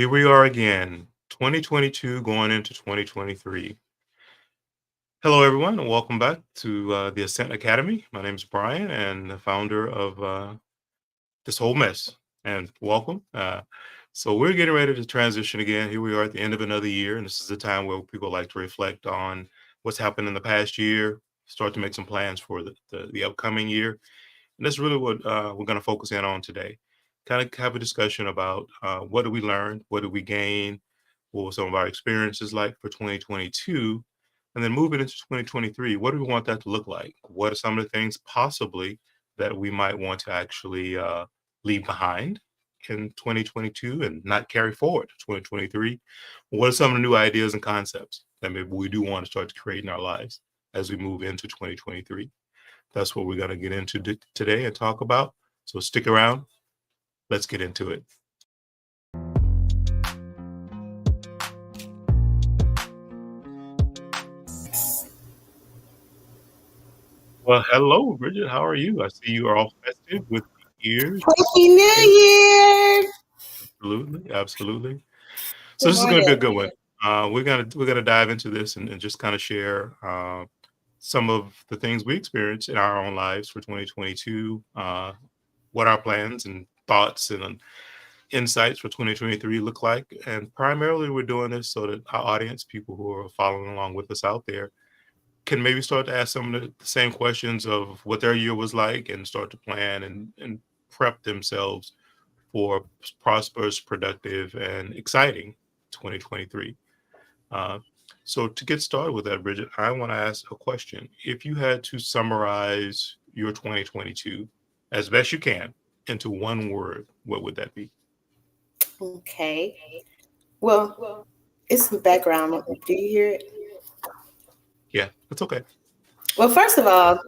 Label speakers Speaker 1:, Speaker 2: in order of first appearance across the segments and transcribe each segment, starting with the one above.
Speaker 1: Here we are again, 2022 going into 2023. Hello, everyone, and welcome back to the ASCENT Academy. My name is Bryan, and the founder of this whole mess. And welcome. So we're getting ready to transition again. Here we are at the end of another year, and this is the time where people like to reflect on what's happened in the past year, start to make some plans for the upcoming year. And that's really what we're going to focus in on today. Kind of have a discussion about what did we learn, what did we gain, what were some of our experiences like for 2022, and then moving into 2023, what do we want that to look like? What are some of the things possibly that we might want to actually leave behind in 2022 and not carry forward to 2023? What are some of the new ideas and concepts that maybe we do want to start to create in our lives as we move into 2023? That's what we're going to get into today and talk about. So stick around. Let's get into it. Well, hello, Bridget. How are you? I see you are all festive with the ears.
Speaker 2: Happy New Year!
Speaker 1: Absolutely, absolutely. So this is going to be a good one. We're gonna dive into this and just kind of share some of the things we experienced in our own lives for 2022, what our plans and thoughts and insights for 2023 look like. And primarily we're doing this so that our audience, people who are following along with us out there, can maybe start to ask some of the same questions of what their year was like and start to plan and prep themselves for prosperous, productive, and exciting 2023. So to get started with that, Bridget, I want to ask a question. If you had to summarize your 2022 as best you can into one word, what would that be?
Speaker 2: Okay. Well, it's some background. Do you hear it?
Speaker 1: Yeah, that's okay.
Speaker 2: Well, first of all,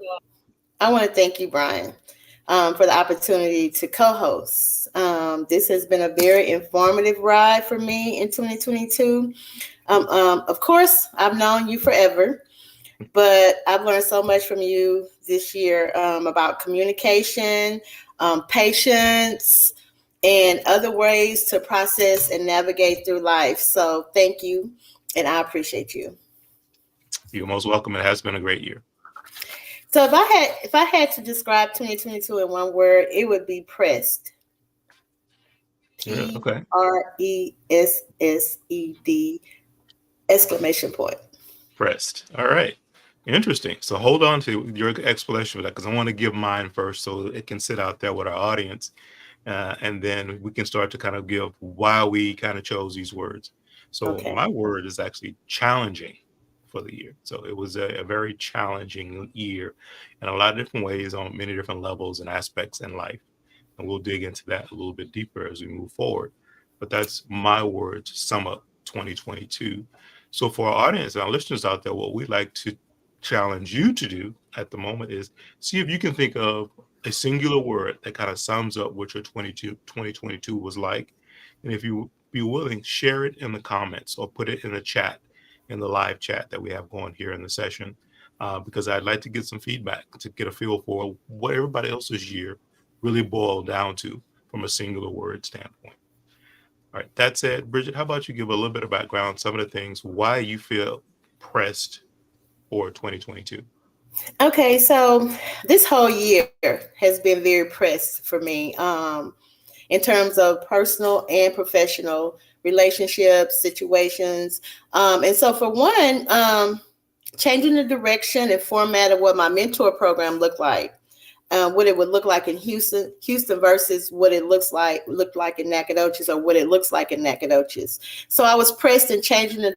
Speaker 2: I want to thank you, Bryan, for the opportunity to co-host. This has been a very informative ride for me in 2022. Of course, I've known you forever, but I've learned so much from you this year about communication, patience, and other ways to process and navigate through life. So thank you, and I appreciate you.
Speaker 1: You're most welcome. It has been a great year.
Speaker 2: So if I had to describe 2022 in one word, it would be pressed.
Speaker 1: Okay.
Speaker 2: PRESSED exclamation point.
Speaker 1: Pressed. All right. Interesting. So hold on to your explanation for that because I want to give mine first so it can sit out there with our audience. And then we can start to kind of give why we kind of chose these words. So my word is actually challenging for the year. So it was a very challenging year in a lot of different ways on many different levels and aspects in life. And we'll dig into that a little bit deeper as we move forward. But that's my word to sum up 2022. So for our audience and our listeners out there, what we'd like to challenge you to do at the moment is see if you can think of a singular word that kind of sums up what your 2022 was like. And if you be willing, share it in the comments or put it in the chat, in the live chat that we have going here in the session, because I'd like to get some feedback to get a feel for what everybody else's year really boiled down to from a singular word standpoint. All right, that said, Bridget, how about you give a little bit of background, some of the things, why you feel pressed for 2022?
Speaker 2: Okay, so this whole year has been very pressed for me in terms of personal and professional relationships, situations. And so for one, changing the direction and format of what my mentor program looked like. What it would look like in Houston versus what it looked like in Nacogdoches or what it looks like in Nacogdoches. So I was pressed in changing the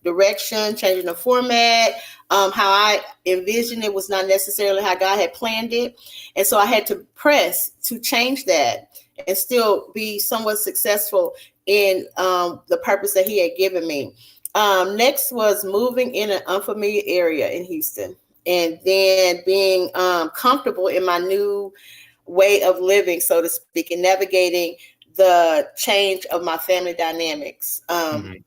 Speaker 2: direction, changing the format. How I envisioned it was not necessarily how God had planned it. And so I had to press to change that and still be somewhat successful in the purpose that he had given me. Next was moving in an unfamiliar area in Houston. And then being comfortable in my new way of living, so to speak, and navigating the change of my family dynamics. I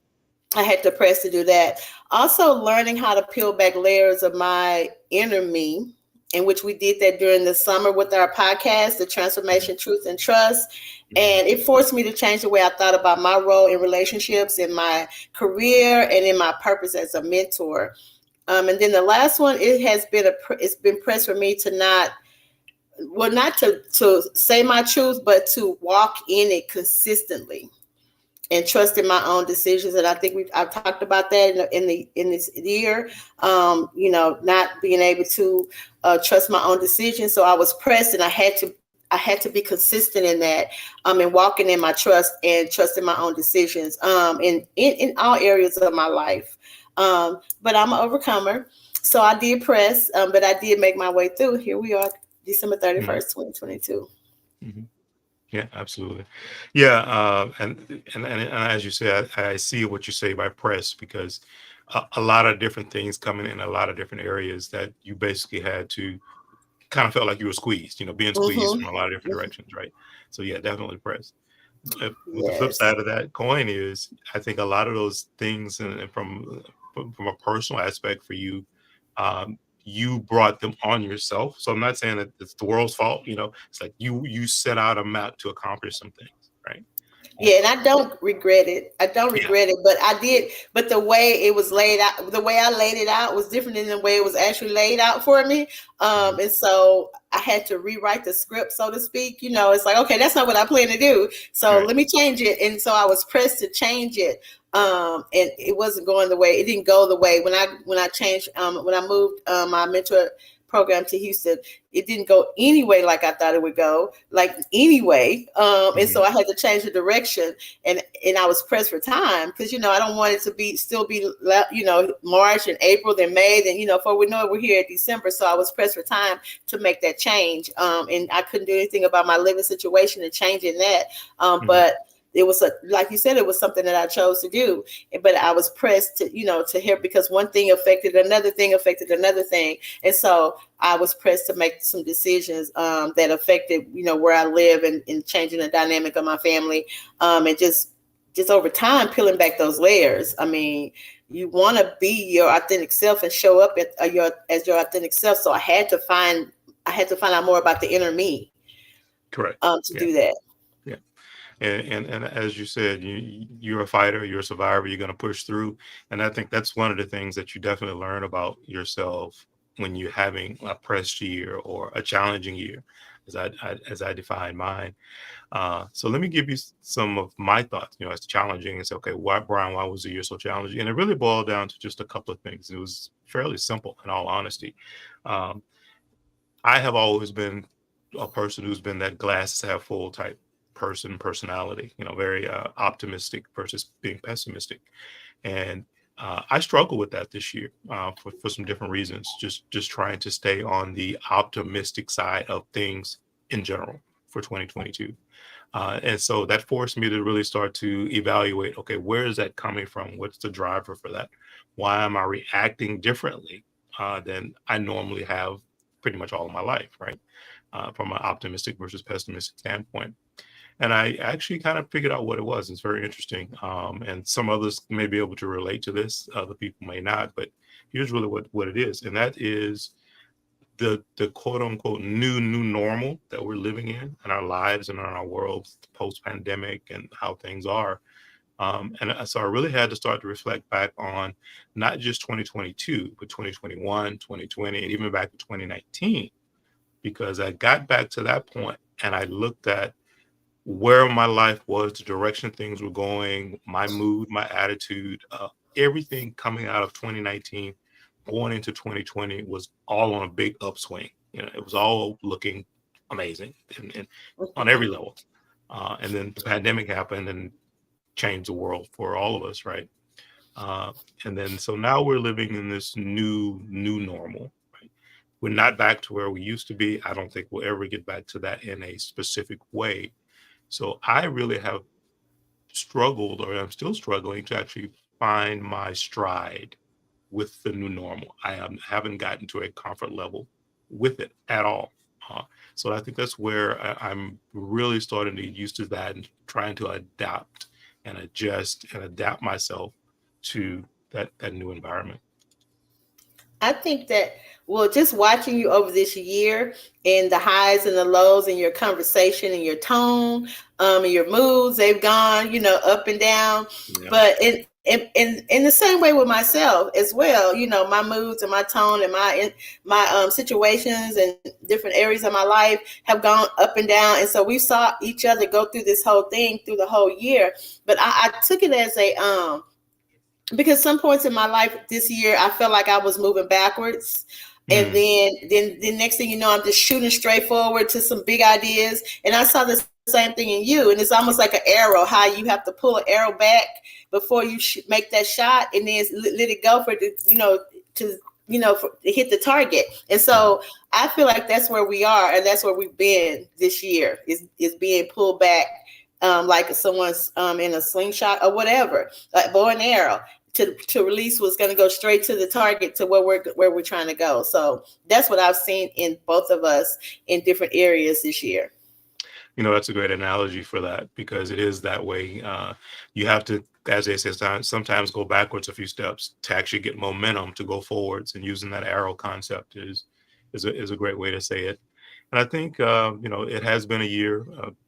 Speaker 2: had to press to do that. Also learning how to peel back layers of my inner me in which we did that during the summer with our podcast, the
Speaker 1: Mhm.
Speaker 2: Transformation, Truth, and Trust.
Speaker 1: Mhm.
Speaker 2: And it forced me to change the way I thought about my role in relationships, in my career, and in my purpose as a mentor. And then the last one, it's been pressed for me to not, well, not to say my truth, but to walk in it consistently and trust in my own decisions. And I think I've talked about that in this year. Not being able to trust my own decisions. So I was pressed, and I had to be consistent in that, and walking in my trust and trusting my own decisions, in all areas of my life. But I'm an overcomer, so I did press, but I did make my way through. Here we are, December
Speaker 1: Mhm.
Speaker 2: 31st, 2022.
Speaker 1: Mhm. Yeah, absolutely. Yeah, and as you say, I see what you say by press because a lot of different things coming in a lot of different areas that you basically had to kind of felt like you were squeezed, being squeezed
Speaker 2: Mm-hmm.
Speaker 1: from a lot of different directions, right? So yeah, definitely press. With the flip
Speaker 2: Yes.
Speaker 1: side of that coin is, I think a lot of those things, and from a personal aspect for you, you brought them on yourself. So I'm not saying that it's the world's fault. It's like you set out a map to accomplish some things, right? And
Speaker 2: Yeah, and I don't regret it. I don't
Speaker 1: yeah,
Speaker 2: regret it, but I did. But the way it was laid out, the way I laid it out was different than the way it was actually laid out for me.
Speaker 1: mhm,
Speaker 2: And so I had to rewrite the script, so to speak. It's like, okay, that's not what I plan to do. So
Speaker 1: right,
Speaker 2: let me change it. And so I was pressed to change it. And it wasn't going the way. It didn't go the way when I changed. When I moved my mentor program to Houston, it didn't go anyway like I thought it would go, like anyway. And so
Speaker 1: mhm,
Speaker 2: I had to change the direction, and I was pressed for time because I don't want it to be still be March and April, then May, then before we know it, we're here at December. So I was pressed for time to make that change, and I couldn't do anything about my living situation and changing that.
Speaker 1: mhm,
Speaker 2: But it was like you said, it was something that I chose to do, but I was pressed to hear because one thing affected another thing, and so I was pressed to make some decisions that affected, where I live, and changing the dynamic of my family, and just over time peeling back those layers. I mean, you want to be your authentic self and show up as your authentic self. So I had to find out more about the inner me,
Speaker 1: correct.
Speaker 2: to
Speaker 1: Yeah,
Speaker 2: do that.
Speaker 1: yeah. And as you said, you're a fighter, you're a survivor, you're going to push through. And I think that's one of the things that you definitely learn about yourself when you're having a pressed year or a challenging year, as I define mine. So let me give you some of my thoughts. It's challenging. And say, okay, why, Brian? Why was the year so challenging? And it really boiled down to just a couple of things. It was fairly simple, in all honesty. Um, I have always been a person who's been that glass half full type personality, very optimistic versus being pessimistic. And I struggle with that this year, for some different reasons, just trying to stay on the optimistic side of things in general for 2022. And so that forced me to really start to evaluate, okay, where is that coming from? What's the driver for that? Why am I reacting differently than I normally have pretty much all of my life, right? From an optimistic versus pessimistic standpoint. And I actually kind of figured out what it was. It's very interesting. And some others may be able to relate to this, other people may not, but here's really what it is. And that is the quote unquote new normal that we're living in our lives and in our world post pandemic and how things are. So I really had to start to reflect back on not just 2022, but 2021, 2020, and even back to 2019, because I got back to that point and I looked at where my life was, the direction things were going, my mood, my attitude, everything coming out of 2019, going into 2020 was all on a big upswing. It was all looking amazing and on every level. And then the pandemic happened and changed the world for all of us, right? Uh, and then so now we're living in this new normal. Right? We're not back to where we used to be. I don't think we'll ever get back to that in a specific way. So I really have struggled, or I'm still struggling to actually find my stride with the new normal. Haven't gotten to a comfort level with it at all. So I think that's where I'm really starting to get used to that and trying to adapt and adjust and adapt myself to that new environment.
Speaker 2: I think that, well, just watching you over this year and the highs and the lows and your conversation and your tone, and your moods, they've gone, up and down.
Speaker 1: Yeah.
Speaker 2: But in the same way with myself as well, my moods and my tone and my situations and different areas of my life have gone up and down. And so we saw each other go through this whole thing through the whole year. But I took it as a because some points in my life this year I felt like I was moving backwards, and
Speaker 1: Mm.
Speaker 2: then the next thing you know I'm just shooting straight forward to some big ideas. And I saw the same thing in you, and it's almost like an arrow, how you have to pull an arrow back before you make that shot, and then let it go for it to, to to hit the target. And
Speaker 1: Yeah.
Speaker 2: so I feel like that's where we are, and that's where we've been this year, is being pulled back, like someone's in a slingshot or whatever, like bow and arrow, to release what's going to go straight to the target, to where we're trying to go. So that's what I've seen in both of us in different areas this year.
Speaker 1: That's a great analogy for that because it is that way. You have to, as they say, sometimes go backwards a few steps to actually get momentum to go forwards. And using that arrow concept is a great way to say it. And I think it has been a year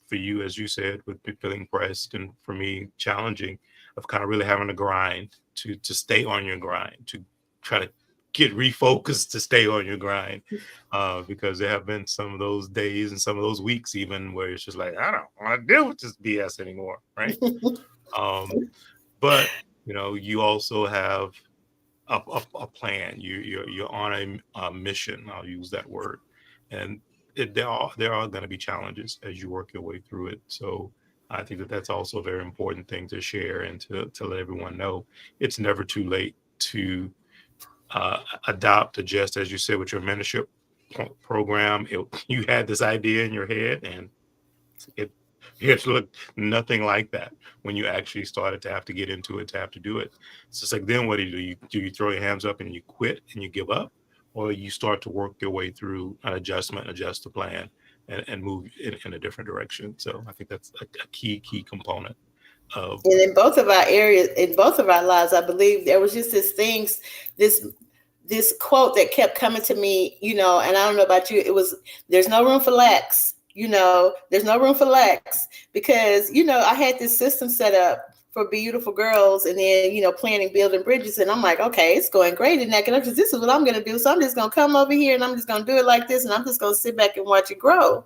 Speaker 1: for you, as you said, with feeling pressed, and for me, challenging, of kind of really having to grind to stay on your grind, to try to get refocused to stay on your grind, because there have been some of those days and some of those weeks even where it's just like, I don't want to deal with this BS anymore, right? Um, but you also have a plan. You're on a mission. I'll use that word, and there are going to be challenges as you work your way through it. So I think that that's also a very important thing to share and to let everyone know. It's never too late to adopt, adjust, as you said, with your mentorship program. You had this idea in your head, and it it looked nothing like that when you actually started to have to get into it, to have to do it. It's just like, then what do? You throw your hands up and you quit and you give up, or you start to work your way through an adjustment, adjust the plan, and move in a different direction. So I think that's a key component of.
Speaker 2: And in both of our areas, in both of our lives, I believe there was just this this quote that kept coming to me, and I don't know about you. It was, there's no room for lax. There's no room for lax, because I had this system set up for beautiful girls, and then planning, building bridges, and I'm like, okay, it's going great in that, because this is what I'm going to do. So I'm just going to come over here and I'm just going to do it like this, and I'm just going to sit back and watch it grow.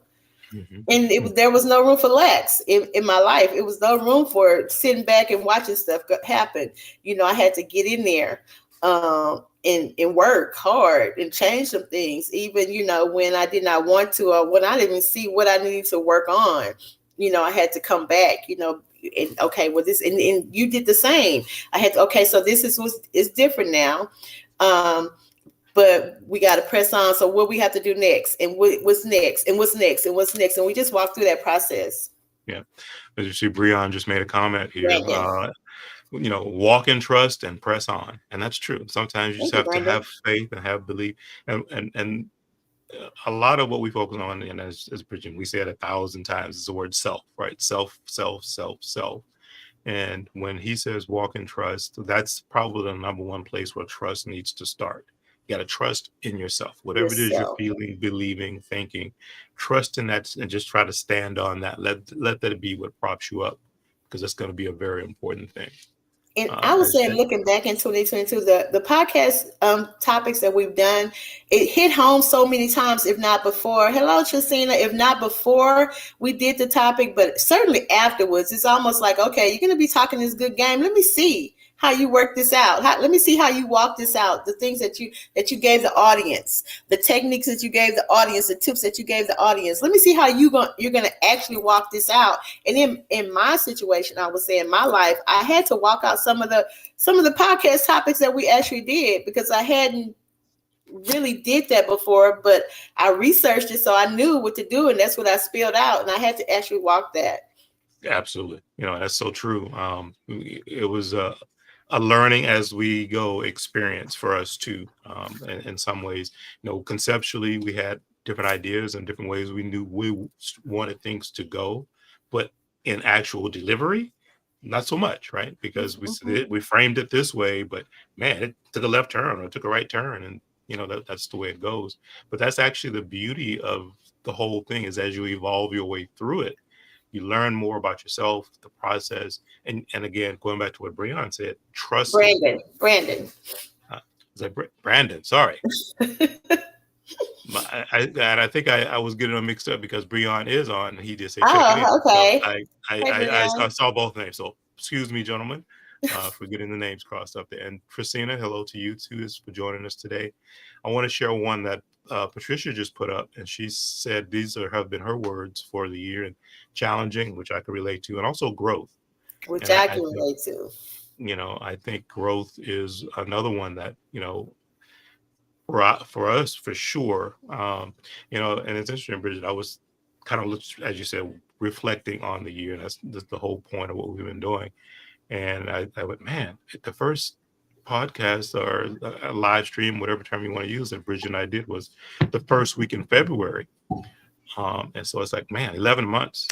Speaker 1: Mhm.
Speaker 2: And there was no room for lax in my life. It was no room for sitting back and watching stuff happen. I had to get in there, and work hard and change some things, even when I did not want to, or when I didn't even see what I needed to work on. I had to come back. And okay, well, and you did the same. I had to, okay, so this is different now. Um, but we got to press on. So what we have to do next, and what's next, and what's next, and what's next, and we just walk through that process.
Speaker 1: Yeah, as you see, Breon just made a comment here.
Speaker 2: Brandon,
Speaker 1: Walk in trust and press on, and that's true. Sometimes you just
Speaker 2: thank you,
Speaker 1: have to
Speaker 2: Brandon.
Speaker 1: have faith and have belief, and a lot of what we focus on, and as Bridget, we say it 1,000 times, is the word self, right? Self, self, self, self. And when he says walk in trust, that's probably the number one place where trust needs to start. You got to trust in yourself, whatever it is you're
Speaker 2: Yourself.
Speaker 1: feeling, believing, thinking. Trust in that, and just try to stand on that. Let that be what props you up, because that's going to be a very important thing.
Speaker 2: And I was
Speaker 1: As
Speaker 2: saying, looking back in 2022, the podcast topics that we've done, it hit home so many times, if not before. Hello, Tracina. If not before we did the topic, but certainly afterwards, it's almost like, okay, you're going to be talking this good game. Let me see how you work this out. Let me see how you walk this out. The things that you gave the audience, the techniques that you gave the audience, the tips that you gave the audience. Let me see how you're going to actually walk this out. And in my situation, I would say in my life, I had to walk out some of the podcast topics that we actually did, because I hadn't really did that before, but I researched it, so I knew what to do, and that's what I spilled out, and I had to actually walk that.
Speaker 1: Absolutely. That's so true. It was a learning as we go experience for us too. In some ways, conceptually, we had different ideas and different ways we knew we wanted things to go, but in actual delivery, not so much, right? Because
Speaker 2: Mhm.
Speaker 1: we framed it this way, but man, it took a left turn or it took a right turn, and that's the way it goes. But that's actually the beauty of the whole thing, is as you evolve your way through it, you learn more about yourself, the process. And again, going back to what Breon said, trust is uh, is that Brandon, sorry. And I think I was getting them mixed up because Breon is on. He did say check it in.
Speaker 2: Oh,
Speaker 1: So
Speaker 2: okay. Hey,
Speaker 1: I
Speaker 2: Brian.
Speaker 1: saw both names. So excuse me, gentlemen, for getting the names crossed up there. And Christina, hello to you too, is for joining us today. I want to share one that Patricia just put up, and she said have been her words for the year, and challenging, which I can relate to, and also growth.
Speaker 2: Which
Speaker 1: And
Speaker 2: I
Speaker 1: I
Speaker 2: can
Speaker 1: think,
Speaker 2: relate to.
Speaker 1: I think growth is another one that, for us for sure. And it's interesting, Bridget. I was kind of, as you said, reflecting on the year, and that's the whole point of what we've been doing. And I went, man, the first podcast or a live stream, whatever term you want to use, that Bridget and I did was the first week in February. And so it's like, man, 11 months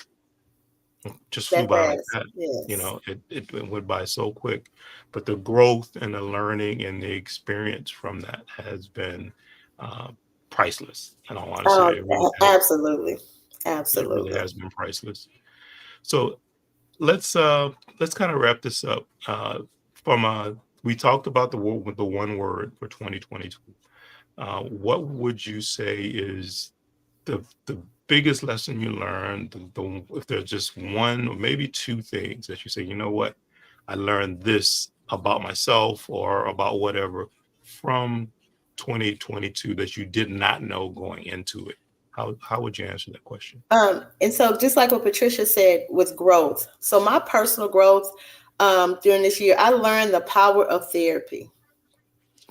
Speaker 1: just flew
Speaker 2: That
Speaker 1: by like
Speaker 2: fast.
Speaker 1: that.
Speaker 2: Yes.
Speaker 1: It went by so quick, but the growth and the learning and the experience from that has been uh, priceless. In all honesty,
Speaker 2: Um, Absolutely.
Speaker 1: it really
Speaker 2: Absolutely.
Speaker 1: has been priceless. So let's kind of wrap this up. From We talked about the word with the one word for 2022. What would you say is the biggest lesson you learned? If there's just one or maybe two things that you say, you know what, I learned this about myself or about whatever from 2022 that you did not know going into it. How would you answer that question?
Speaker 2: And so just like what Patricia said with growth. So my personal growth during this year, I learned the power of therapy.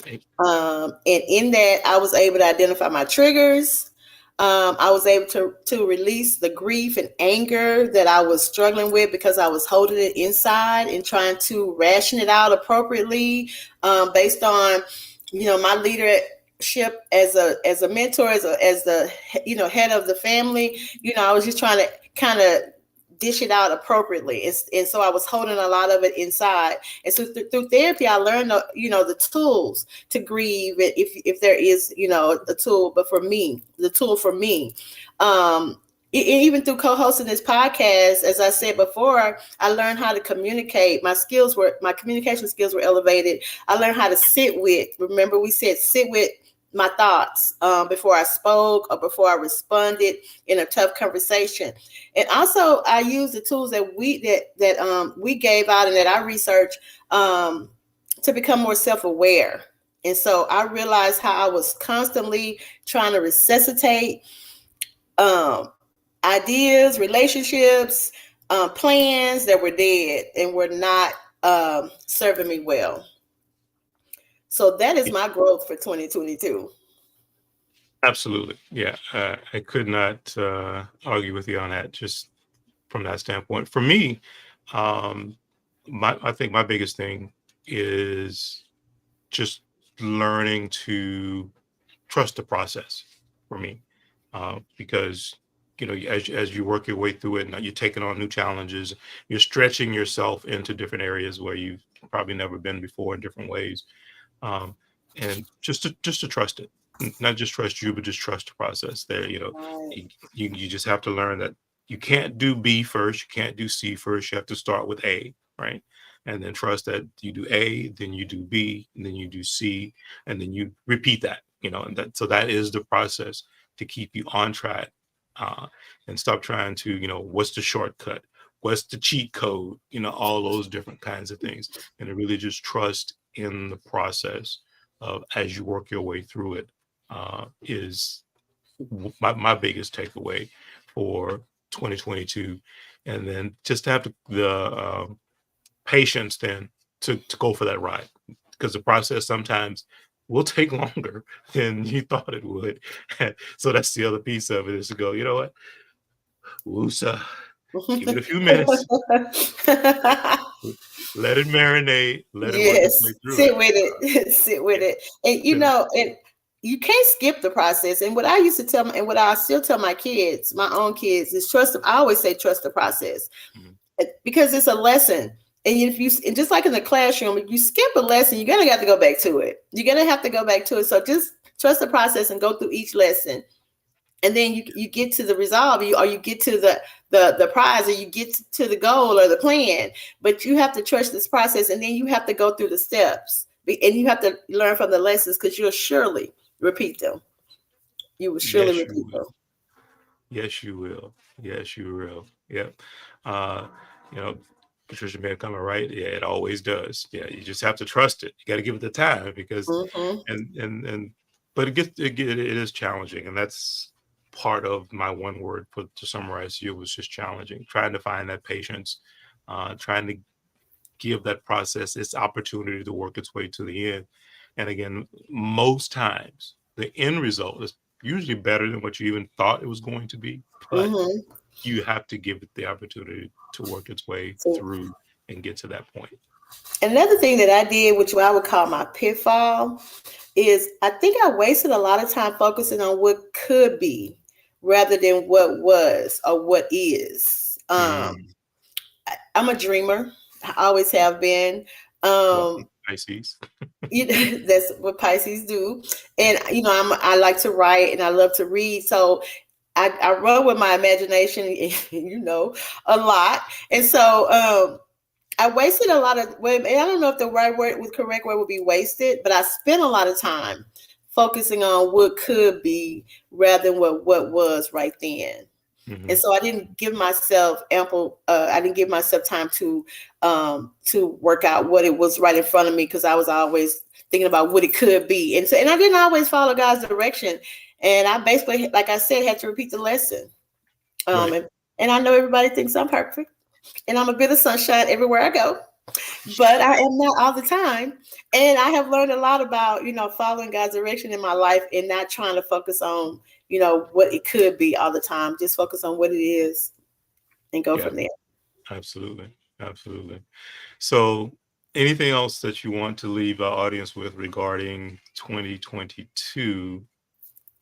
Speaker 1: Okay.
Speaker 2: And in that, I was able to identify my triggers. I was able to release the grief and anger that I was struggling with because I was holding it inside and trying to ration it out appropriately, based on, my leadership as a mentor, as the head of the family. I was just trying to kind of dish it out appropriately, and so I was holding a lot of it inside. And so through therapy, I learned the tools to grieve, if there is a tool. But for me, the tool for me, even through co-hosting this podcast, as I said before, I learned how to communicate. My communication skills were elevated. I learned how to sit with. Remember, we said sit with my thoughts before I spoke or before I responded in a tough conversation. And also, I used the tools that we gave out and that I researched to become more self-aware. And so I realized how I was constantly trying to resuscitate ideas, relationships, plans that were dead and were not serving me well. So that is my growth for 2022.
Speaker 1: Absolutely. Yeah. I could not argue with you on that, just from that standpoint. For me, um, I think my biggest thing is just learning to trust the process for me, because as you work your way through it, and you're taking on new challenges, you're stretching yourself into different areas where you've probably never been before in different ways, um, and just to trust it. Not just trust you, but just trust the process. There,
Speaker 2: Right.
Speaker 1: you just have to learn that you can't do B first, you can't do C first. You have to start with A, right? And then trust that you do A, then you do B, and then you do C, and then you repeat that. And that is the process to keep you on track, uh, and stop trying to, what's the shortcut, what's the cheat code, all those different kinds of things, and to really just trust in the process of as you work your way through it, is my biggest takeaway for 2022. And then just to have the patience then to go for that ride, because the process sometimes will take longer than you thought it would. So that's the other piece of it, is to go, you know what, Woosa, give it a few minutes, let it marinate, let it work its way
Speaker 2: Yes,
Speaker 1: through it.
Speaker 2: sit with it, sit with
Speaker 1: Yeah,
Speaker 2: it, and
Speaker 1: you know,
Speaker 2: and you can't skip the process. And what I used to tell, and what I still tell my kids, my own kids, is trust. I always say trust the process,
Speaker 1: mhm.
Speaker 2: because it's a lesson. And and just like in the classroom, if you skip a lesson, you're gonna have to go back to it. You're gonna have to go back to it. So just Trust the process and go through each lesson, and then you get to the resolve, or you get to the prize, or you get to the goal or the plan. But you have to trust this process, and then you have to go through the steps, and you have to learn from the lessons, because you'll surely repeat them. You will surely
Speaker 1: Yes, you
Speaker 2: repeat them.
Speaker 1: will. Yes, you will. Yes, you will. Yep. Uh, you know, Patricia may have come right. Yeah, it always does. Yeah, you just have to trust it. You got to give it the time because,
Speaker 2: Hmm.
Speaker 1: and, but it is challenging, and that's part of my one word put to summarize you was just challenging. Trying to find that patience, trying to give that process its opportunity to work its way to the end. And again, most times the end result is usually better than what you even thought it was going to be, but
Speaker 2: Hmm.
Speaker 1: you have to give it the opportunity to work its way
Speaker 2: So
Speaker 1: through and get to that point.
Speaker 2: another thing that I did, which I would call my pitfall, is I think I wasted a lot of time focusing on what could be rather than what was or what is.
Speaker 1: Mm,
Speaker 2: I'm a dreamer. I always have been.
Speaker 1: welcome,
Speaker 2: Um,
Speaker 1: Pisces.
Speaker 2: that's what Pisces do.
Speaker 1: Yeah.
Speaker 2: And I like to write and I love to read. So I run with my imagination, a lot. And so I wasted a lot of, well, I don't know if the right word, the correct word would be wasted, but I spent a lot of time focusing on what could be rather than what was right then. And
Speaker 1: Hmm.
Speaker 2: so I didn't give myself I didn't give myself time to work out what it was right in front of me, because I was always thinking about what it could be. And I didn't always follow God's direction. And I basically, like I said, had to repeat the lesson. Um,
Speaker 1: Right.
Speaker 2: and, and I know everybody thinks I'm perfect, and I'm a bit of sunshine everywhere I go, but I am not all the time. And I have learned a lot about, following God's direction in my life and not trying to focus on, what it could be all the time. Just focus on what it is and go
Speaker 1: Yeah,
Speaker 2: from there.
Speaker 1: absolutely. Absolutely. So, anything else that you want to leave our audience with regarding 2022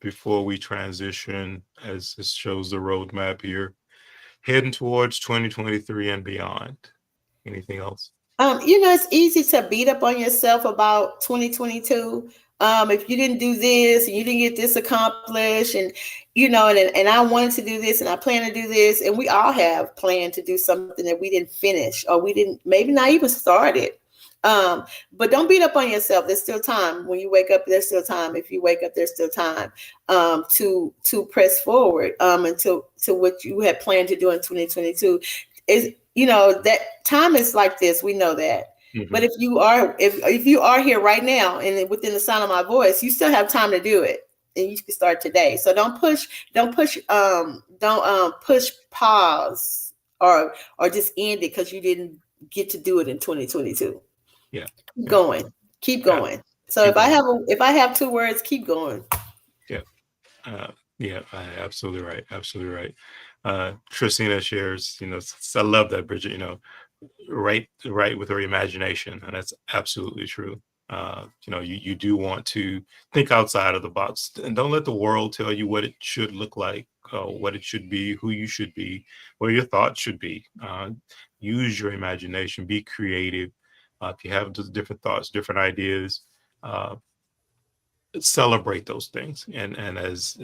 Speaker 1: before we transition, as this shows the roadmap here, heading towards 2023 and beyond? Anything else?
Speaker 2: It's easy to beat up on yourself about 2022. If you didn't do this and you didn't get this accomplished, and I wanted to do this and I plan to do this, and we all have planned to do something that we didn't finish, or we didn't maybe not even started. But don't beat up on yourself. There's still time. When you wake up, there's still time. If you wake up, there's still time to press forward and to what you had planned to do in 2022. Is that time is like this. We know that. But
Speaker 1: Hmm.
Speaker 2: if you are here right now and within the sound of my voice, you still have time to do it, and you can start today. So don't push pause or just end it because you didn't get to do it in 2022.
Speaker 1: Yeah,
Speaker 2: Keep
Speaker 1: yeah,
Speaker 2: going. Keep
Speaker 1: yeah.
Speaker 2: going. So
Speaker 1: Keep going.
Speaker 2: if I have two words, keep going.
Speaker 1: Yeah, yeah. Absolutely right. Absolutely right. Tristina shares. I love that, Bridget. Right with her imagination, and that's absolutely true. You do want to think outside of the box, and don't let the world tell you what it should look like, what it should be, who you should be, where your thoughts should be. Use your imagination, be creative. If you have just different thoughts, different ideas, uh, celebrate those things. And as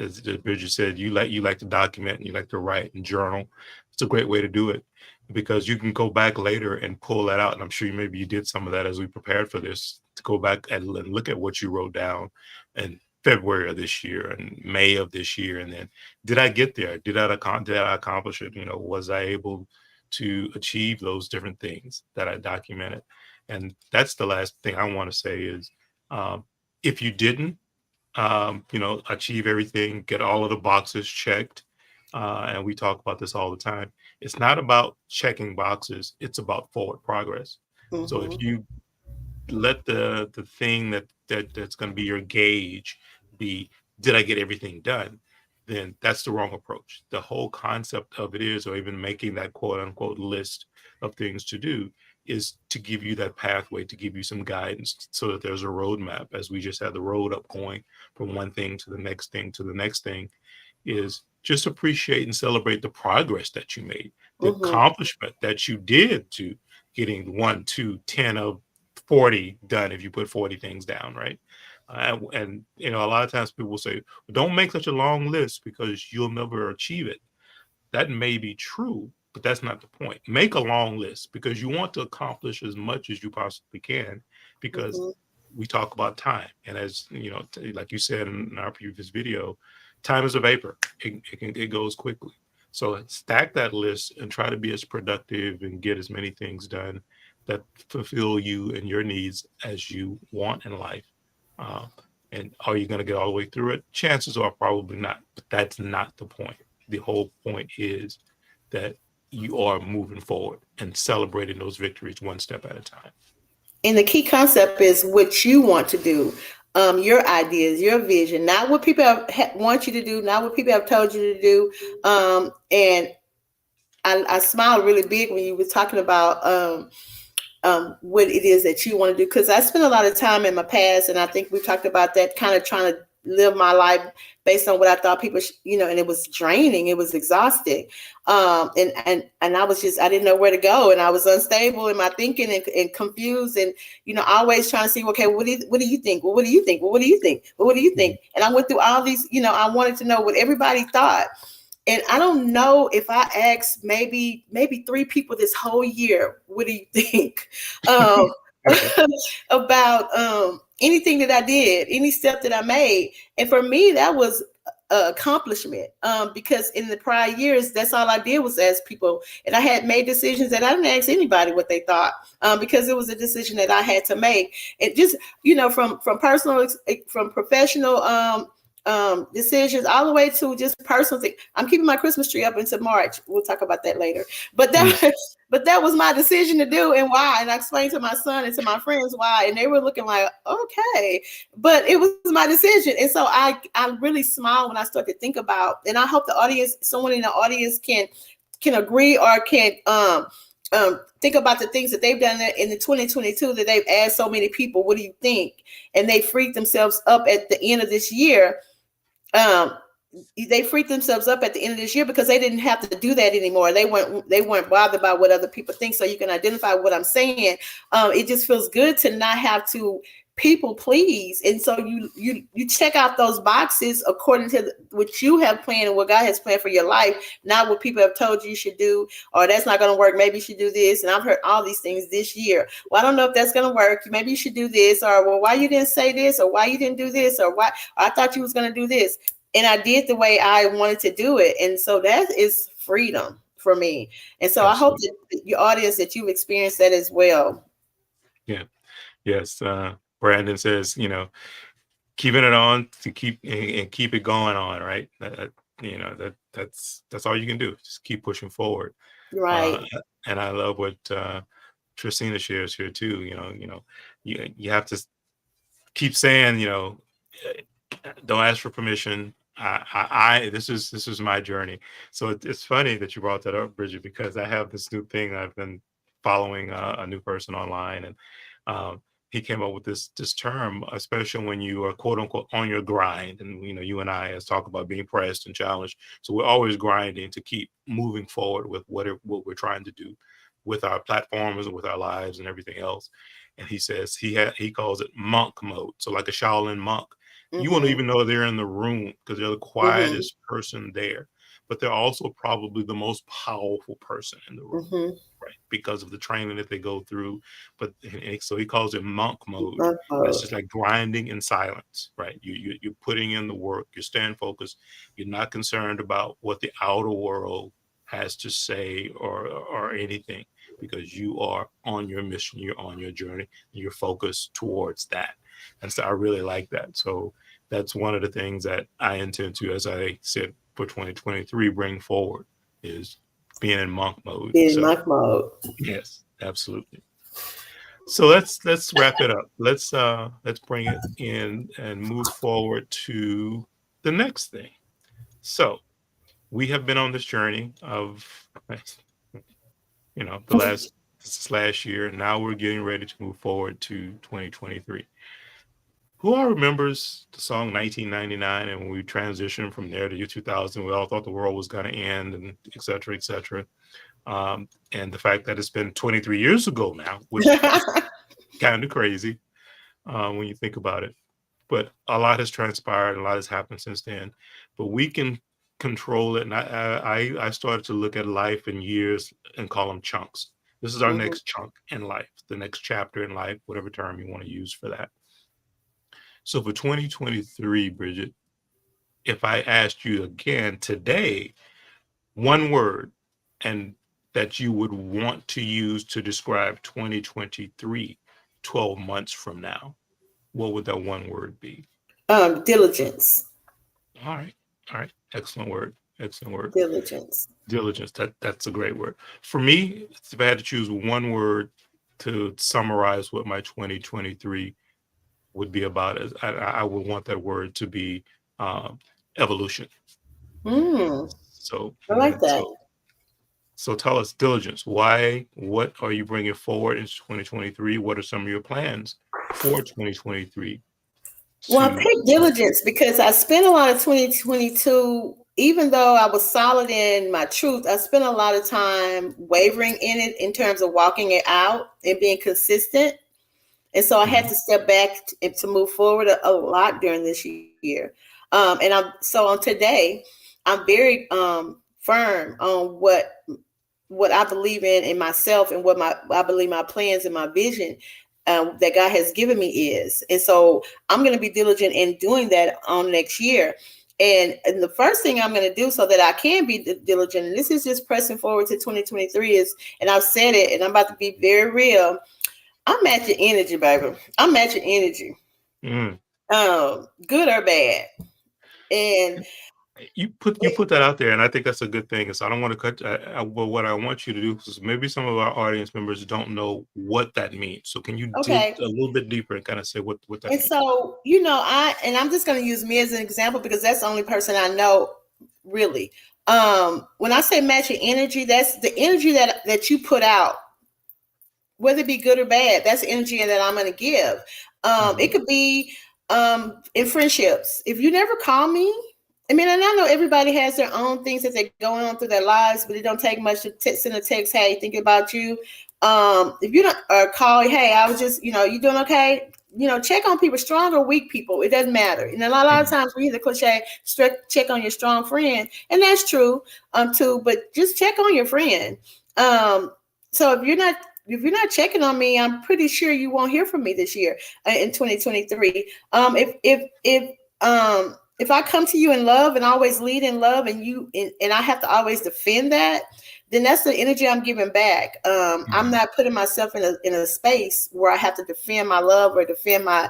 Speaker 1: Bridget said, you like to document and you like to write and journal. It's a great way to do it because you can go back later and pull that out. And I'm sure maybe you did some of that as we prepared for this, to go back and look at what you wrote down in February of this year and May of this year. And then, did I get there? Did I accomplish it? Was I able to achieve those different things that I documented? And that's the last thing I want to say is, if you didn't, achieve everything, get all of the boxes checked. And we talk about this all the time. It's not about checking boxes, it's about forward progress. So if
Speaker 2: Hmm.
Speaker 1: you let the thing that's going to be your gauge be, did I get everything done, then that's the wrong approach. The whole concept of it is, or even making that quote unquote list of things to do, is to give you that pathway, to give you some guidance so that there's a roadmap, as we just had the road up going from one thing to the next thing to the next thing. Is just appreciate and celebrate the progress that you made, the
Speaker 2: Hmm.
Speaker 1: accomplishment that you did to getting one, two, 10 of 40 done if you put 40 things down, right? And you know, a lot of times people will say, don't make such a long list because you'll never achieve it. That may be true, but that's not the point. Make a long list because you want to accomplish as much as you possibly can, because
Speaker 2: Mm-hmm.
Speaker 1: we talk about time. And as you know, like you said in our previous video, time is a vapor. It goes quickly. So stack that list and try to be as productive and get as many things done that fulfill you and your needs as you want in life. Uh, and are you going to get all the way through it? Chances are probably not, but that's not the point. The whole point is that you are moving forward and celebrating those victories one step at a time.
Speaker 2: And the key concept is what you want to do, your ideas, your vision, not what people want you to do, not what people have told you to do. And I smiled really big when you were talking about what it is that you want to do. Because I spent a lot of time in my past, and I think we talked about that, kind of trying to live my life based on what I thought people, and it was draining, it was exhausting, and I was just, I didn't know where to go, and I was unstable in my thinking, and confused, and always trying to see, okay, what do you think? Well, what do you think? Well, what do you think? Well, what do you
Speaker 1: Mhm.
Speaker 2: think? And I went through all these, I wanted to know what everybody thought. And I don't know if I asked maybe three people this whole year, what do you think? Um,
Speaker 1: Okay.
Speaker 2: about anything that I did, any step that I made. And for me, that was an accomplishment, because in the prior years, that's all I did was ask people. And I had made decisions that I didn't ask anybody what they thought, because it was a decision that I had to make. It just, from personal, from professional decisions, all the way to just personal thing. I'm keeping my Christmas tree up until March. We'll talk about that later. But
Speaker 1: Mm.
Speaker 2: that was my decision to do, and why. And I explained to my son and to my friends why, and they were looking like, okay, but it was my decision. And so I really smile when I start to think about, and I hope the audience, someone in the audience can agree, or can think about the things that they've done in the 2022, that they've asked so many people, what do you think? And they freaked themselves up at the end of this year. um, they freaked themselves up at the end of this year because they didn't have to do that anymore. They weren't bothered by what other people think. So you can identify what I'm saying. It just feels good to not have to people please, and so you check out those boxes according to what you have planned and what God has planned for your life, not what people have told you should do, or that's not going to work. Maybe you should do this, and I've heard all these things this year. Well, I don't know if that's going to work. Maybe you should do this, or well, why you didn't say this, or why you didn't do this, or why, or I thought you was going to do this, and I did the way I wanted to do it. And so that is freedom for me. And so I hope
Speaker 1: Absolutely.
Speaker 2: that your audience, that you've experienced that as well.
Speaker 1: Yeah. Yes. Brandon says, keeping it on to keep keep it going on, right? That's all you can do. Just keep pushing forward. Uh,
Speaker 2: Right.
Speaker 1: and I love what Tristina shares here too. You have to keep saying, don't ask for permission. This is my journey. So it's funny that you brought that up, Bridget, because I have this new thing. I've been following a new person online, and um, he came up with this term, especially when you are quote unquote on your grind. And you and I has talked about being pressed and challenged. So we're always grinding to keep moving forward with what we're trying to do with our platforms and with our lives and everything else. And he says he calls it monk mode. So like a Shaolin monk, you won't
Speaker 2: Mm-hmm.
Speaker 1: even know they're in the room because they're the
Speaker 2: Mm-hmm.
Speaker 1: quietest person there, but they're also probably the most powerful person in the room,
Speaker 2: Mm-hmm.
Speaker 1: right? Because of the training that they go through. But and so he calls it monk mode.
Speaker 2: Monk
Speaker 1: And it's
Speaker 2: mode.
Speaker 1: just like grinding in silence, right? You're putting in the work, you're staying focused, you're not concerned about what the outer world has to say or anything, because you are on your mission, you're on your journey, and you're focused towards that. And so I really like that. So that's one of the things that I intend to, as I said, for 2023, bring forward is being in monk mode.
Speaker 2: Being in
Speaker 1: So
Speaker 2: monk mode.
Speaker 1: yes, absolutely. So let's wrap it up. Let's bring it in and move forward to the next thing. So we have been on this journey of the last this last year. Now we're getting ready to move forward to 2023. Who all remembers the song 1999, and when we transitioned from there to year 2000, we all thought the world was going to end, and et cetera, et cetera. And the fact that it's been 23 years ago now, which is kind of crazy when you think about it. but a lot has transpired, a lot has happened since then. But we can control it. And I started to look at life in years and call them chunks. This is our
Speaker 2: Mhm.
Speaker 1: next chunk in life, the next chapter in life, whatever term you want to use for that. So for 2023, Bridget, if I asked you again today, one word and that you would want to use to describe 2023, 12 months from now, what would that one word be?
Speaker 2: Diligence.
Speaker 1: All right. All right. Excellent word. Excellent word.
Speaker 2: Diligence.
Speaker 1: Diligence. That's a great word. For me, if I had to choose one word to summarize what my 2023 would be about, is I would want that word to be um, evolution.
Speaker 2: Mm,
Speaker 1: So,
Speaker 2: I like that.
Speaker 1: so tell us, diligence. Why? What are you bringing forward in 2023? What are some of your plans for 2023
Speaker 2: Well, I
Speaker 1: to
Speaker 2: picked diligence because I spent a lot of 2022, even though I was solid in my truth, I spent a lot of time wavering in it in terms of walking it out and being consistent. And so I had
Speaker 1: Mhm.
Speaker 2: to step back to move forward a lot during this year. And I'm so on today, I'm very firm on what I believe in myself and what my I believe my plans and my vision that God has given me is. And so I'm going to be diligent in doing that on next year. And the first thing I'm going to do so that I can be diligent, and this is just pressing forward to 2023, is, and I've said it, and I'm about to be very real. I'm matching energy, baby. I'm matching energy,
Speaker 1: Mm.
Speaker 2: good or bad. And
Speaker 1: You put that out there, and I think that's a good thing. And so I don't want to cut. But what I want you to do is maybe some of our audience members don't know what that means. So can you dig
Speaker 2: okay,
Speaker 1: a little bit deeper and kind of say what that
Speaker 2: and
Speaker 1: means?
Speaker 2: so I'm just going to use me as an example because that's the only person I know really. When I say matching energy, that's the energy that you put out, whether it be good or bad. That's the energy that I'm going to give. It
Speaker 1: Mhm.
Speaker 2: could be in friendships. If you never call me, I mean, and I know everybody has their own things that they're going on through their lives, but it don't take much to send a text, hey, thinking about you. If you don't call, hey, I was just, you doing okay? Check on people, strong or weak people. It doesn't matter. And a lot of
Speaker 1: Mhm.
Speaker 2: times we hear the cliche, check on your strong friend, and that's true too. But just check on your friend. So if you're not checking on me, I'm pretty sure you won't hear from me this year in 2023. If I come to you in love and always lead in love, and I have to always defend that, then that's the energy I'm giving back. I'm
Speaker 1: Mhm.
Speaker 2: not putting myself in a space where I have to defend my love or defend my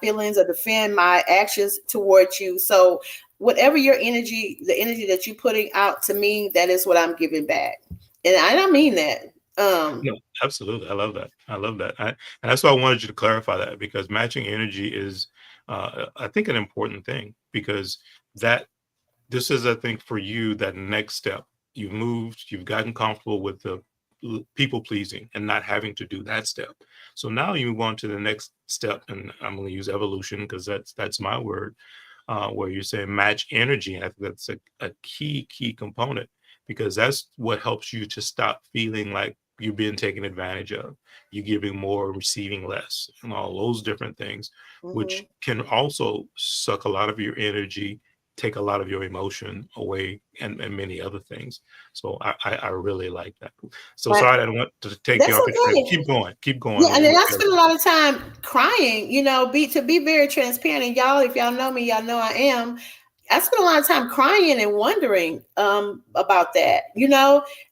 Speaker 2: feelings or defend my actions towards you. So whatever your energy, the energy that you're putting out to me, that is what I'm giving back, and I don't mean that.
Speaker 1: No, absolutely. I love that. I love that. And that's why I wanted you to clarify that because matching energy is, I think, an important thing because that this is, I think, for you, that next step. You've moved, you've gotten comfortable with the people pleasing and not having to do that step. So now you move on to the next step, and I'm going to use evolution because that's my word, where you're saying match energy. And I think that's a key component because that's what helps you to stop feeling like you're being taken advantage of. You're giving more, receiving less, and all those different things,
Speaker 2: Mhm.
Speaker 1: which can also suck a lot of your energy, take a lot of your emotion away, and many other things. So I really like that. So
Speaker 2: But
Speaker 1: sorry, I don't want to take you
Speaker 2: that's
Speaker 1: off the track.
Speaker 2: okay.
Speaker 1: Keep
Speaker 2: Yeah,
Speaker 1: going
Speaker 2: and then
Speaker 1: with
Speaker 2: I
Speaker 1: your.
Speaker 2: spend a lot of time crying. To be very transparent, and y'all, if y'all know me, y'all know I am. I spend a lot of time crying and wondering about that.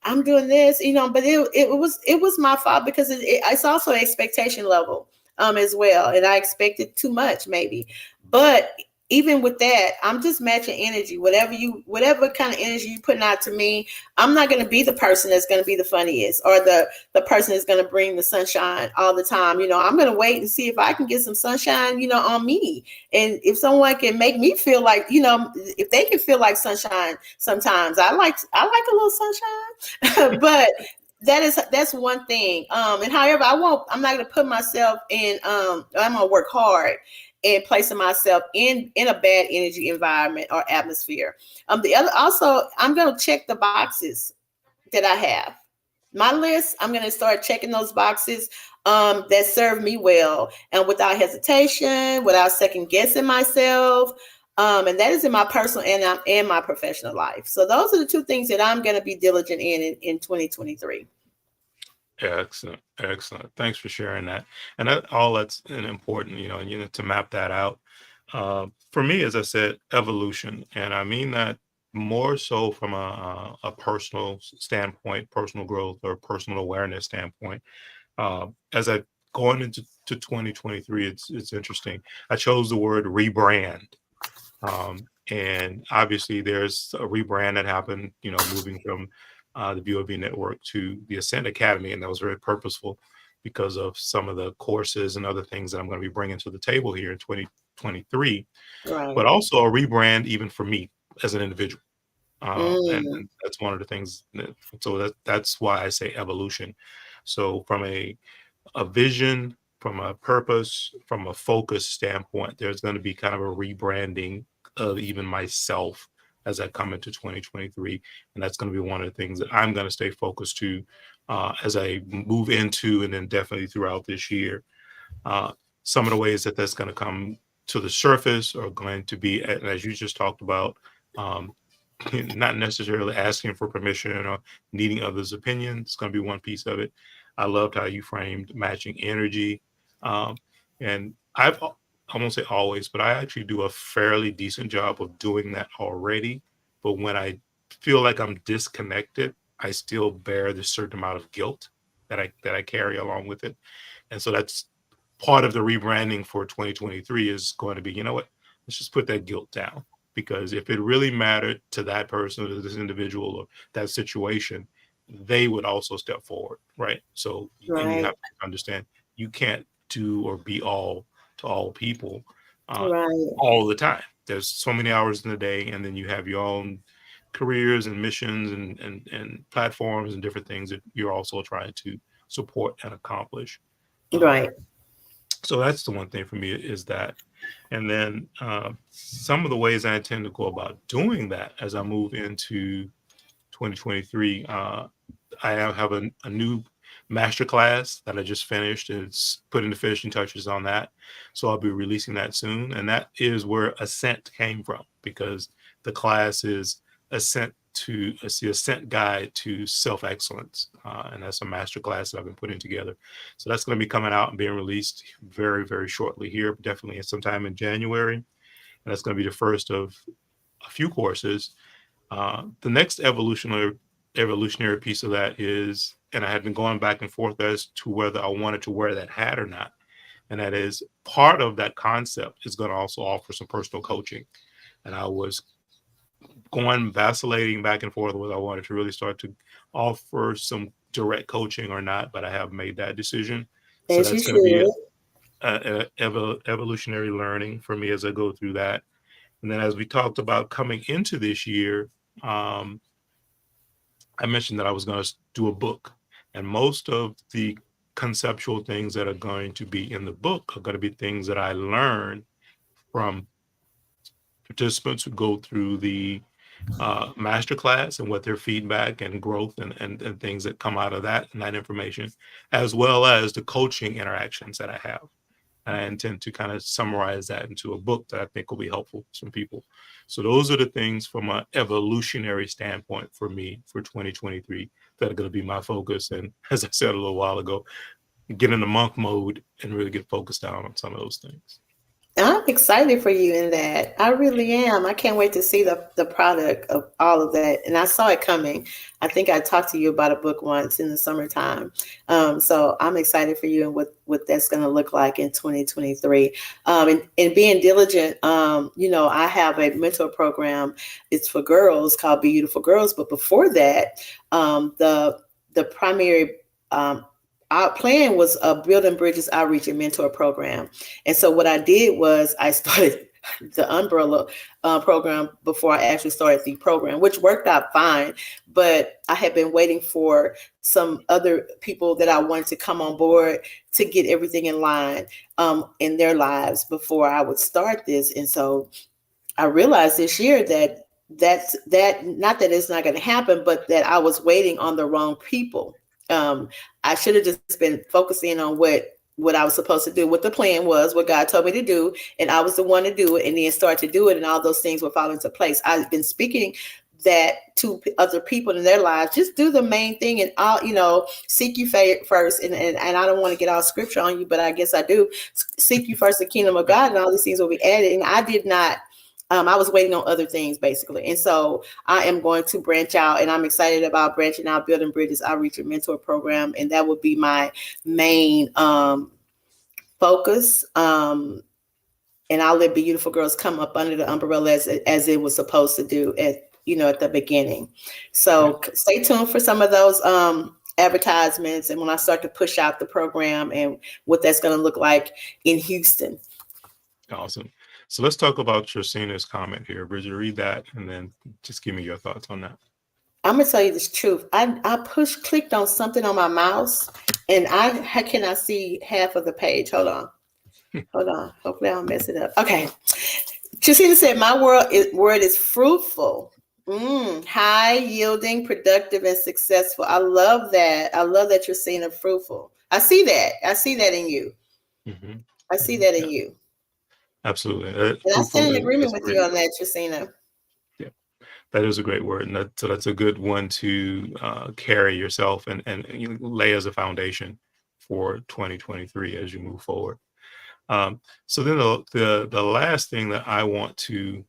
Speaker 2: I'm doing this, but it was my fault because it's also an expectation level as well, and I expected too much maybe. But even with that, I'm just matching energy. Whatever kind of energy you putting out to me, I'm not going to be the person that's going to be the funniest or the person that's going to bring the sunshine all the time. I'm going to wait and see if I can get some sunshine, on me. And if someone can make me feel like, if they can feel like sunshine sometimes, I like a little sunshine. But that's one thing. And however, I'm not going to put myself in, I'm going to work hard and placing myself in a bad energy environment or atmosphere. The other also, I'm going to check the boxes that I have. My list, I'm going to start checking those boxes that serve me well and without hesitation, without second guessing myself. And that is in my personal and my professional life. So those are the two things that I'm going to be diligent in 2023.
Speaker 1: Excellent, excellent. Thanks for sharing that. And that, all that's important, and to map that out. For me, as I said, evolution, and I mean that more so from a personal standpoint, personal growth or personal awareness standpoint. As I going into 2023, it's interesting. I chose the word rebrand. And obviously, there's a rebrand that happened, moving from the VOV network to the Ascent Academy. And that was very purposeful because of some of the courses and other things that I'm going to be bringing to the table here in 2023,
Speaker 2: Right.
Speaker 1: but also a rebrand even for me as an individual. And
Speaker 2: Mm,
Speaker 1: that's one of the things. So that's why I say evolution. So from a vision, from a purpose, from a focus standpoint, there's going to be kind of a rebranding of even myself as I come into 2023. And that's going to be one of the things that I'm going to stay focused to as I move into and then definitely throughout this year. Uh, some of the ways that that's going to come to the surface are going to be, as you just talked about, um, not necessarily asking for permission or needing others' opinions. It's going to be one piece of it. I loved how you framed matching energy. Um, and I won't say always, but I actually do a fairly decent job of doing that already. But when I feel like I'm disconnected, I still bear this certain amount of guilt that I carry along with it. And so that's part of the rebranding for 2023 is going to be, you know what, let's just put that guilt down. Because if it really mattered to that person or this individual or that situation, they would also step forward, right? So, and you
Speaker 2: right.
Speaker 1: have to understand you can't do or be all to all people uh,
Speaker 2: Right.
Speaker 1: all the time. There's so many hours in the day, and then you have your own careers and missions and platforms and different things that you're also trying to support and accomplish. Um,
Speaker 2: Right.
Speaker 1: so that's the one thing for me is that. And then some of the ways I intend to go about doing that as I move into 2023, I have a new master class that I just finished. It's putting the finishing touches on that. So I'll be releasing that soon. And that is where Ascent came from because the class is Ascent to it's the Ascent Guide to Self Excellence. And that's a master class that I've been putting together. So that's going to be coming out and being released very, very shortly here, definitely sometime in January. And that's going to be the first of a few courses. The next evolutionary piece of that is, and I had been going back and forth as to whether I wanted to wear that hat or not. And that is part of that concept is going to also offer some personal coaching. And I was going vacillating back and forth whether I wanted to really start to offer some direct coaching or not, but I have made that decision. So
Speaker 2: As you
Speaker 1: that's going to be
Speaker 2: should.
Speaker 1: evolutionary learning for me as I go through that. And then as we talked about coming into this year, um, I mentioned that I was going to do a book, and most of the conceptual things that are going to be in the book are going to be things that I learned from participants who go through the master class and what their feedback and growth and things that come out of that and that information, as well as the coaching interactions that I have. And I intend to kind of summarize that into a book that I think will be helpful to some people. So those are the things from an evolutionary standpoint for me for 2023 that are going to be my focus. And as I said a little while ago, get in the monk mode and really get focused down on some of those things.
Speaker 2: I'm excited for you in that. I really am. I can't wait to see the product of all of that. And I saw it coming. I think I talked to you about a book once in the summertime. So I'm excited for you and what that's going to look like in 2023. And being diligent, I have a mentor program. It's for girls called Beautiful Girls. But before that, the primary our plan was a Building Bridges Outreach and Mentor program. And so what I did was I started the umbrella program before I actually started the program, which worked out fine. But I had been waiting for some other people that I wanted to come on board to get everything in line in their lives before I would start this. And so I realized this year that not that it's not going to happen, but that I was waiting on the wrong people. um, I should have just been focusing on what I was supposed to do, what the plan was, what God told me to do, and I was the one to do it, and then start to do it, and all those things would fall into place. I've been speaking that to other people in their lives. Just do the main thing, and all, seek you first. And I don't want to get all scripture on you, but I guess I do. Seek you first the kingdom of God, and all these things will be added. And I did not. I was waiting on other things basically. And so I am going to branch out, and I'm excited about branching out, building bridges outreach and mentor program. And that would be my main focus. And I'll let Beautiful Girls come up under the umbrella as it was supposed to do at the beginning. So stay tuned for some of those advertisements, and when I start to push out the program and what that's going to look like in Houston.
Speaker 1: Awesome. So let's talk about Tracina's comment here. Bridget, read that and then just give me your thoughts on that.
Speaker 2: I'm gonna tell you the truth. I clicked on something on my mouse, and I cannot see half of the page. Hold on. Hopefully I don't mess it up. Okay. Tracina said, "My word is fruitful, high yielding, productive, and successful." I love that. I love that Tracina, fruitful. I see that. I see that in you.
Speaker 1: Mm-hmm.
Speaker 2: I see that in you.
Speaker 1: Absolutely.
Speaker 2: And I stand in agreement with you on that, Tracina.
Speaker 1: Yeah, that is a great word. And so that's a good one to carry yourself and lay as a foundation for 2023 as you move forward. So then the last thing that I want to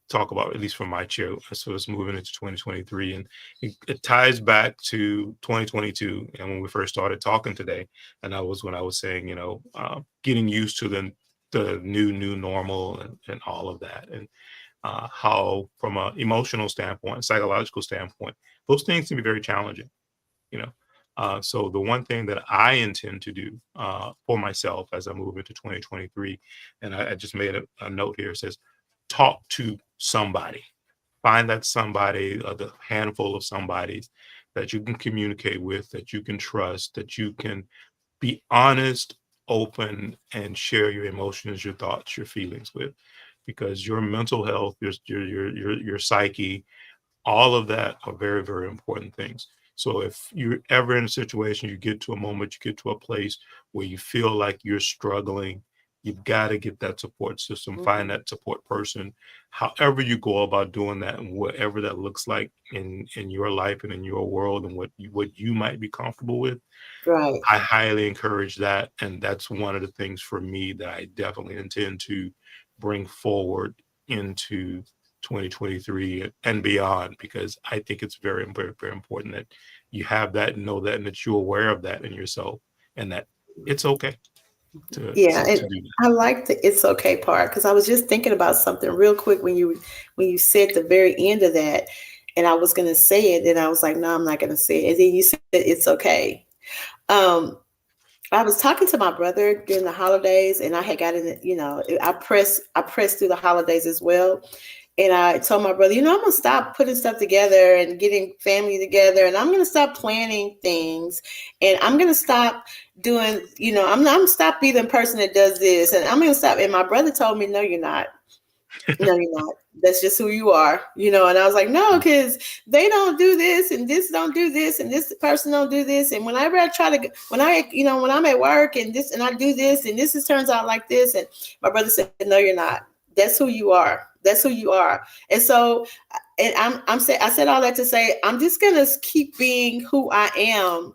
Speaker 1: talk about, at least from my chair, so it's moving into 2023, and it ties back to 2022 and when we first started talking today, and that was when I was saying, getting used to the new normal and all of that, and how from an emotional standpoint, psychological standpoint, those things can be very challenging, you know. So the one thing that I intend to do for myself as I move into 2023, and I just made a note here, it says, talk to somebody. Find that somebody, the handful of somebodies that you can communicate with, that you can trust, that you can be honest, open, and share your emotions, your thoughts, your feelings with, because your mental health, your psyche, all of that are very, very important things. So if you're ever in a situation, you get to a moment, you get to a place where you feel like you're struggling, you've got to get that support system, find that support person, however you go about doing that, and whatever that looks like in your life and in your world, and what you might be comfortable with.
Speaker 2: Right.
Speaker 1: I highly encourage that. And that's one of the things for me that I definitely intend to bring forward into 2023 and beyond, because I think it's very, very, very important that you have that and know that, and that you're aware of that in yourself, and that it's okay to do that.
Speaker 2: I like the "it's okay" part, because I was just thinking about something real quick when you said the very end of that, and I was going to say it, and I was like, no, I'm not going to say it. And then you said it's okay. I was talking to my brother during the holidays, and I had gotten, I pressed through the holidays as well. And I told my brother, I'm going to stop putting stuff together and getting family together. And I'm going to stop planning things. And I'm going to stop doing, I'm going to stop being the person that does this. And I'm going to stop. And my brother told me, no, you're not. No, you're not. That's just who you are, And I was like, no, because they don't do this, and this don't do this, and this person don't do this. And whenever I try to, when I'm at work and this, and I do this, and this turns out like this. And my brother said, no, you're not. That's who you are. That's who you are. And so, and I said all that to say, I'm just going to keep being who I am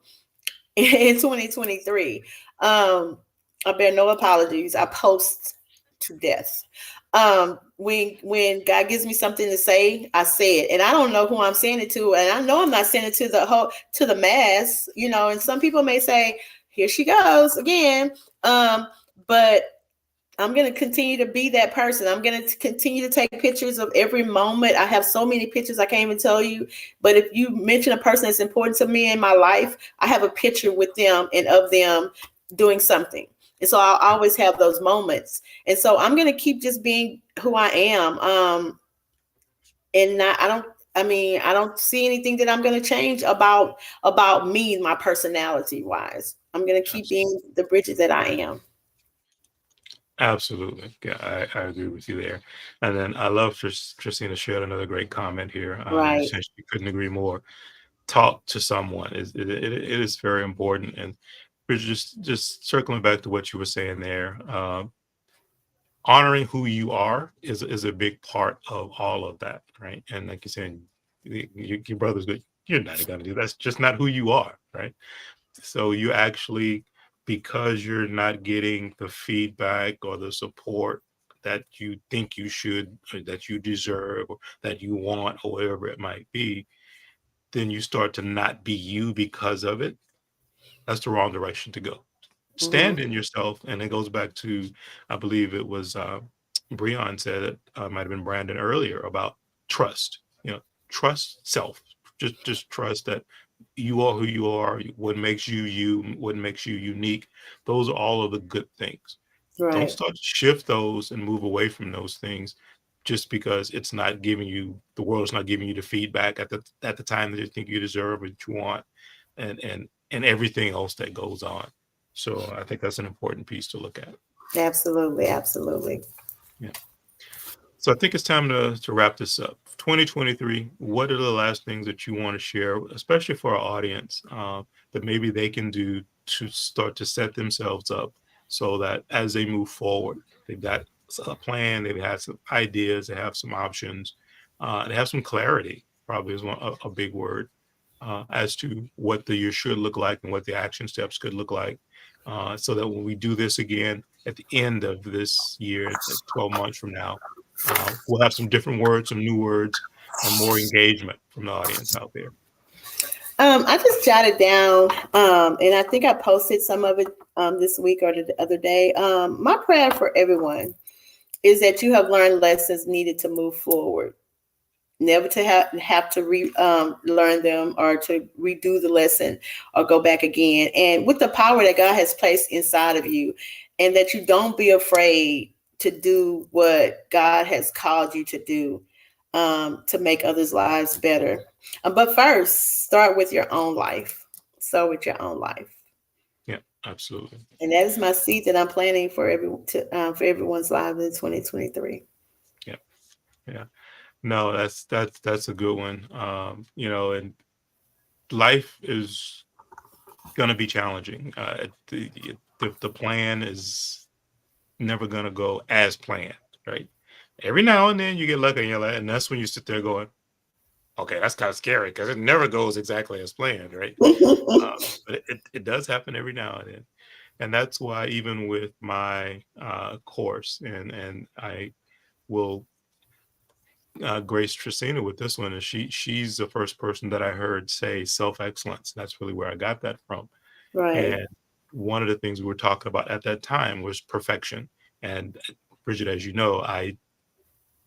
Speaker 2: in 2023. I bear no apologies. I post to death. When God gives me something to say, I say it, and I don't know who I'm saying it to, and I know I'm not saying it to the mass, and some people may say, here she goes again. But I'm going to continue to be that person. I'm going to continue to take pictures of every moment. I have so many pictures I can't even tell you. But if you mention a person that's important to me in my life, I have a picture with them and of them doing something. And so I'll always have those moments. And so I'm going to keep just being who I am. I don't see anything that I'm going to change about me, my personality wise. I'm going to keep being the Bridgit that I am.
Speaker 1: Absolutely. Yeah, I agree with you there. And then I love Tracina shared another great comment here.
Speaker 2: Right.
Speaker 1: Essentially couldn't agree more. talk to someone. It is very important. And just circling back to what you were saying there, honoring who you are is a big part of all of that, right? And like you're saying, your brother's good. You're not going to do. That's just not who you are, right? So you actually, because you're not getting the feedback or the support that you think you should, or that you deserve, or that you want, or whatever it might be, then you start to not be you because of it. That's the wrong direction to go.
Speaker 2: Mm-hmm.
Speaker 1: Stand in yourself, and it goes back to, I believe it was Breon said it, might have been Brandon earlier, about trust. Trust self. Just trust that you are who you are. What makes you you, what makes you unique. Those are all of the good things. Don't
Speaker 2: Right.
Speaker 1: start to shift those and move away from those things just because it's not giving you, the world's not giving you the feedback at the time that you think you deserve or that you want, and everything else that goes on. So I think that's an important piece to look at.
Speaker 2: Absolutely. Absolutely.
Speaker 1: Yeah. So I think it's time to wrap this up. 2023, what are the last things that you want to share, especially for our audience, that maybe they can do to start to set themselves up so that as they move forward, they've got a plan, they've had some ideas, they have some options, they have some clarity, probably is a big word, as to what the year should look like and what the action steps could look like. So that when we do this again at the end of this year, 12 months from now, we'll have some different words, some new words, and more engagement from the audience out there.
Speaker 2: I just jotted down, and I think I posted some of it this week or the other day. My prayer for everyone is that you have learned lessons needed to move forward, never to have to learn them or to redo the lesson or go back again. And with the power that God has placed inside of you, and that you don't be afraid to do what God has called you to do, to make others' lives better. But first, start with your own life. Start with your own life.
Speaker 1: Yeah, absolutely.
Speaker 2: And that is my seed that I'm planning for everyone's lives in 2023.
Speaker 1: Yeah, yeah. No, that's a good one. And life is going to be challenging. The plan is never going to go as planned, right? Every now and then you get lucky, and you're like, and that's when you sit there going, okay, that's kind of scary because it never goes exactly as planned, right? But it does happen every now and then. And that's why even with my course, and I will grace Tristina with this one, is she's the first person that I heard say self-excellence. That's really where I got that from.
Speaker 2: Right.
Speaker 1: And one of the things we were talking about at that time was perfection. And Bridget, as you know, I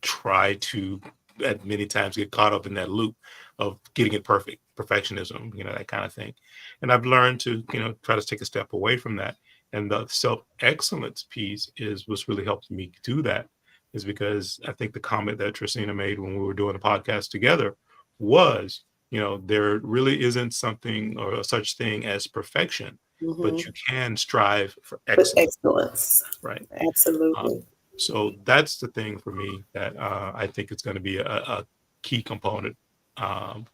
Speaker 1: try to at many times get caught up in that loop of getting it perfect, perfectionism, that kind of thing. And I've learned to, try to take a step away from that. And the self-excellence piece is what's really helped me do that, is because I think the comment that Tristina made when we were doing a podcast together was, there really isn't something or such thing as perfection, but
Speaker 2: Mm-hmm.
Speaker 1: you can strive for
Speaker 2: With
Speaker 1: excellence,
Speaker 2: excellence.
Speaker 1: right? Um,
Speaker 2: Absolutely.
Speaker 1: so that's the thing for me that I think it's going to be a key component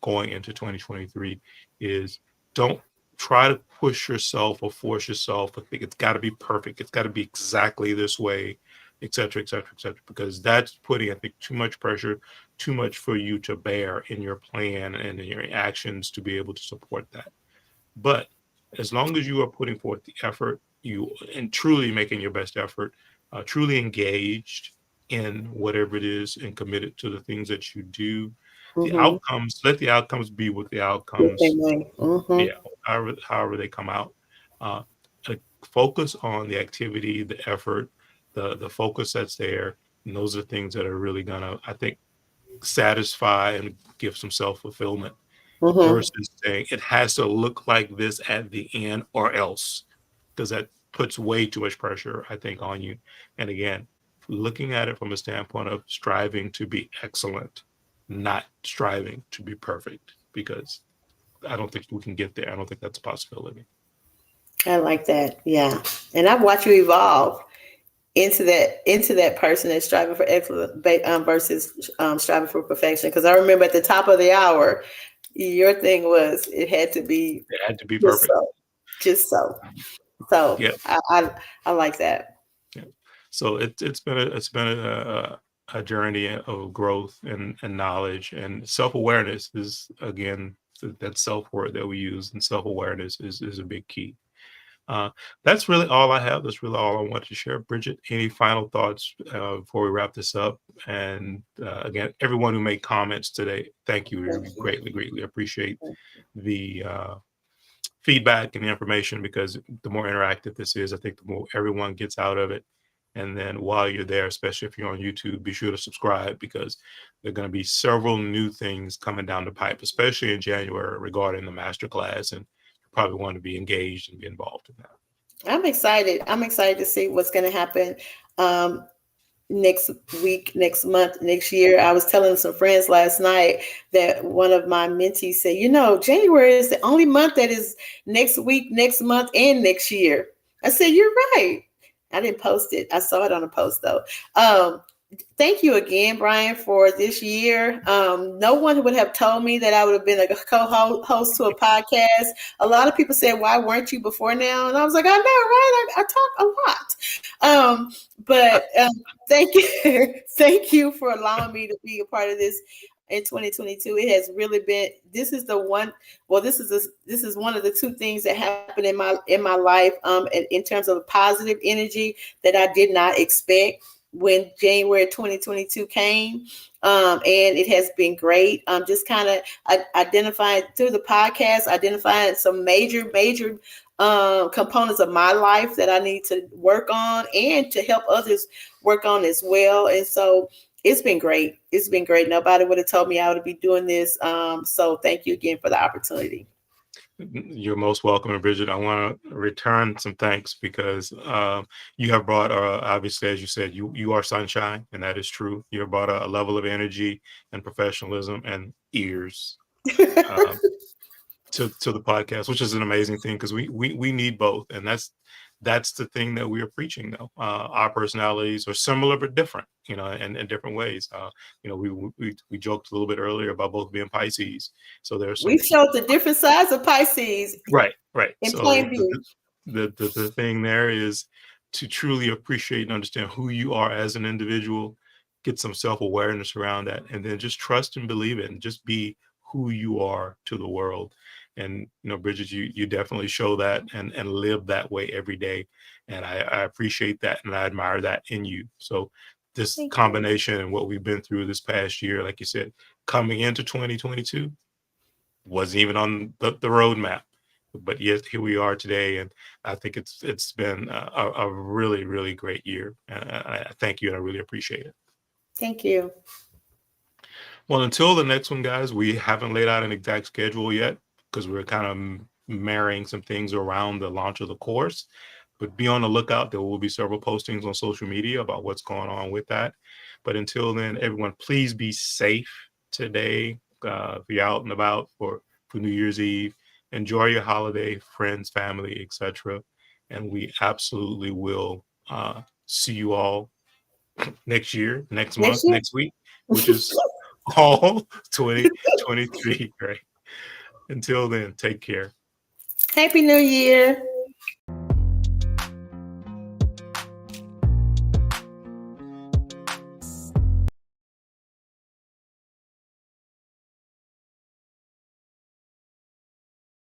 Speaker 1: going into 2023 is don't try to push yourself or force yourself. I think it's got to be perfect. It's got to be exactly this way, et cetera, et cetera, et cetera, because that's putting, I think, too much pressure, too much for you to bear in your plan and in your actions to be able to support that. But as long as you are putting forth the effort, you and truly making your best effort, truly engaged in whatever it is and committed to the things that you do, the
Speaker 2: Mm-hmm.
Speaker 1: outcomes, let the outcomes be what the
Speaker 2: Yes, they
Speaker 1: outcomes,
Speaker 2: may. Mm-hmm.
Speaker 1: yeah, however they come out. Uh, uh, Focus on the activity, the effort, the focus that's there. And those are things that are really gonna, I think, satisfy and give some self-fulfillment
Speaker 2: Mm-hmm.
Speaker 1: versus saying it has to look like this at the end or else, because that puts way too much pressure, I think, on you. And again, looking at it from a standpoint of striving to be excellent, not striving to be perfect, because I don't think we can get there. I don't think that's a possibility.
Speaker 2: I like that. Yeah. And I've watched you evolve into that person that's striving for excellence versus striving for perfection. Because I remember at the top of the hour, Your thing was it had to be
Speaker 1: It had to be
Speaker 2: just
Speaker 1: perfect.
Speaker 2: so, just so. So
Speaker 1: Yeah.
Speaker 2: I like that.
Speaker 1: Yeah. So it's been a journey of growth and knowledge and self-awareness is again that self-worth that we use, and self-awareness is a big key. Uh, that's really all I have. That's really all I want to share. Bridget, any final thoughts before we wrap this up? And again, everyone who made comments today, thank you.
Speaker 2: Thank
Speaker 1: We
Speaker 2: you.
Speaker 1: greatly appreciate the feedback and the information, because the more interactive this is, I think the more everyone gets out of it. And then while you're there, especially if you're on YouTube, be sure to subscribe, because there are going to be several new things coming down the pipe, especially in January regarding the masterclass. And you probably want to be engaged and be involved in that.
Speaker 2: I'm excited. I'm excited to see what's going to happen um, next week, next month, next year. I was telling some friends last night that one of my mentees said, January is the only month that is next week, next month, and next year. I said, you're right. I didn't post it. I saw it on a post though. Thank you again, Bryan, for this year. No one would have told me that I would have been a co-host to a podcast. A lot of people said, "Why weren't you before now?" And I was like, "I know, right? I talk a lot." But thank you, thank you for allowing me to be a part of this in 2022. It has really been. This is the one. Well, this is one of the two things that happened in my life. In terms of positive energy that I did not expect when January 2022 came. And it has been great. Just kind of identifying through the podcast, identifying some major components of my life that I need to work on and to help others work on as well. And so it's been great. It's been great. Nobody would have told me I would be doing this. So thank you again for the opportunity.
Speaker 1: You're most welcome. And Bridget, I want to return some thanks, because you have brought, obviously, as you said, you are sunshine, and that is true. You have brought a level of energy and professionalism and ears um, to the podcast, which is an amazing thing, because we need both, and that's the thing that we are preaching. Though our personalities are similar but different, in different ways. We joked a little bit earlier about both being Pisces, so there's
Speaker 2: We
Speaker 1: some.
Speaker 2: showed the different sides of Pisces
Speaker 1: Right.
Speaker 2: in
Speaker 1: So
Speaker 2: plain view.
Speaker 1: the thing there is to truly appreciate and understand who you are as an individual, get some self-awareness around that, and then just trust and believe it, and just be who you are to the world. And Bridget, you definitely show that and live that way every day. And I appreciate that, and I admire that in you. So this
Speaker 2: Thank you.
Speaker 1: combination and what we've been through this past year, like you said, coming into 2022, wasn't even on the roadmap, but yet here we are today. And I think it's been a really great year. I thank you, and I really appreciate it.
Speaker 2: Thank you.
Speaker 1: Well, until the next one, guys, we haven't laid out an exact schedule yet, because we're kind of marrying some things around the launch of the course. But be on the lookout. There will be several postings on social media about what's going on with that. But until then, everyone, please be safe today. If you're out and about for New Year's Eve, enjoy your holiday, friends, family, etc. And we absolutely will see you all next year, next
Speaker 2: Next
Speaker 1: month,
Speaker 2: year.
Speaker 1: next week, which is all 2023. Right. Until then, take care.
Speaker 2: Happy New Year.